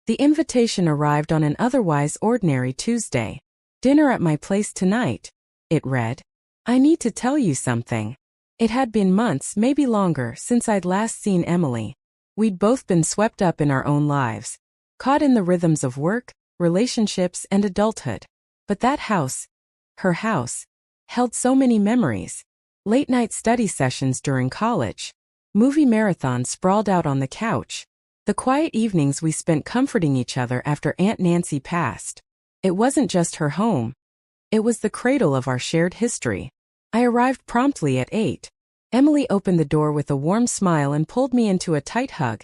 The invitation arrived on an otherwise ordinary Tuesday. "Dinner at my place tonight," it read. "I need to tell you something." It had been months, maybe longer, since I'd last seen Emily. We'd both been swept up in our own lives, caught in the rhythms of work, relationships, and adulthood. But that house, her house, held so many memories. Late-night study sessions during college, movie marathons sprawled out on the couch, the quiet evenings we spent comforting each other after Aunt Nancy passed. It wasn't just her home. It was the cradle of our shared history. I arrived promptly at 8. Emily opened the door with a warm smile and pulled me into a tight hug,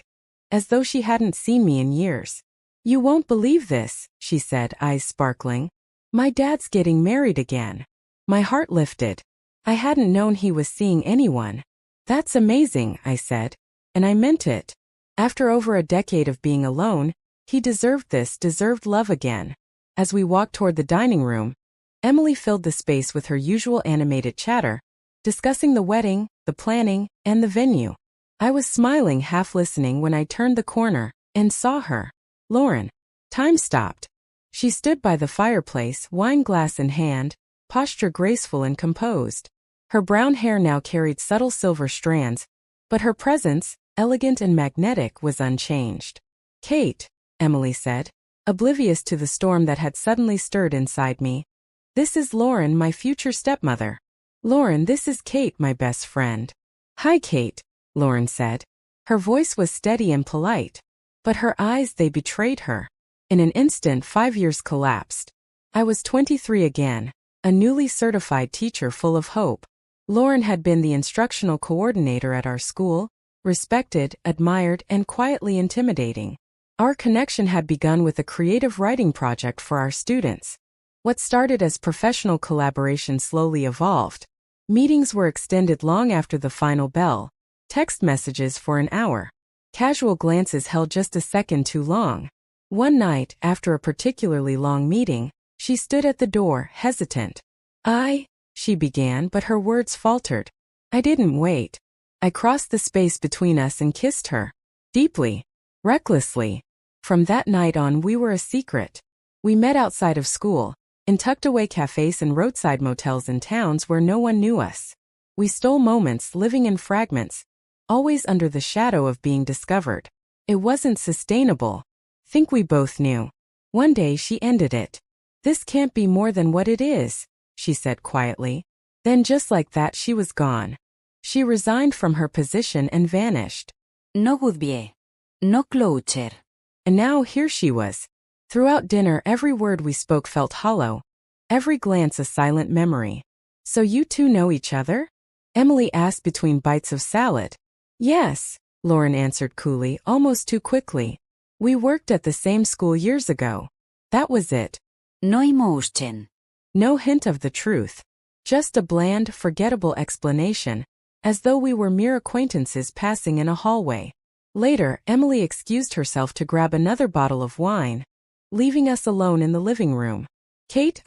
as though she hadn't seen me in years. "You won't believe this," she said, eyes sparkling. "My dad's getting married again." My heart lifted. I hadn't known he was seeing anyone. "That's amazing," I said. And I meant it. After over a decade of being alone, he deserved love again. As we walked toward the dining room, Emily filled the space with her usual animated chatter, discussing the wedding, the planning, and the venue. I was smiling, half listening, when I turned the corner and saw her. Lauren. Time stopped. She stood by the fireplace, wine glass in hand, posture graceful and composed. Her brown hair now carried subtle silver strands, but her presence, elegant and magnetic, was unchanged. "Kate," Emily said, oblivious to the storm that had suddenly stirred inside me. "This is Lauren, my future stepmother. Lauren, this is Kate, my best friend." "Hi, Kate," Lauren said. Her voice was steady and polite, but her eyes, they betrayed her. In an instant, 5 years collapsed. I was 23 again, a newly certified teacher full of hope. Lauren had been the instructional coordinator at our school, respected, admired, and quietly intimidating. Our connection had begun with a creative writing project for our students. What started as professional collaboration slowly evolved. Meetings were extended long after the final bell, text messages for an hour. Casual glances held just a second too long. One night, after a particularly long meeting, she stood at the door, hesitant. She began, but her words faltered. I didn't wait. I crossed the space between us and kissed her. Deeply. Recklessly. From that night on, we were a secret. We met outside of school, in tucked-away cafes and roadside motels in towns where no one knew us. We stole moments, living in fragments, always under the shadow of being discovered. It wasn't sustainable. Think we both knew. One day she ended it. "This can't be more than what it is," she said quietly. Then just like that she was gone. She resigned from her position and vanished. No goodbye. No closure. And now here she was. Throughout dinner, every word we spoke felt hollow, every glance a silent memory. "So you two know each other?" Emily asked between bites of salad. "Yes," Lauren answered coolly, almost too quickly. "We worked at the same school years ago." That was it. No emotion. No hint of the truth. Just a bland, forgettable explanation, as though we were mere acquaintances passing in a hallway. Later, Emily excused herself to grab another bottle of wine, leaving us alone in the living room. "Kate,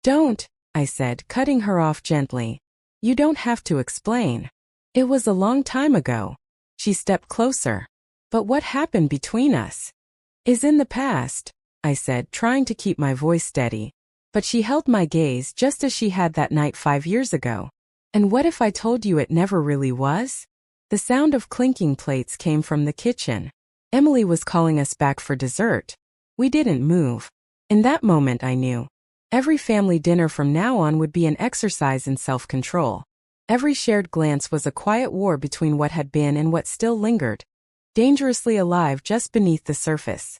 don't," I said, cutting her off gently. "You don't have to explain. It was a long time ago." She stepped closer. "But what happened between us is in the past," I said, trying to keep my voice steady. But she held my gaze just as she had that night 5 years ago. "And what if I told you it never really was?" The sound of clinking plates came from the kitchen. Emily was calling us back for dessert. We didn't move. In that moment I knew. Every family dinner from now on would be an exercise in self-control. Every shared glance was a quiet war between what had been and what still lingered, dangerously alive just beneath the surface.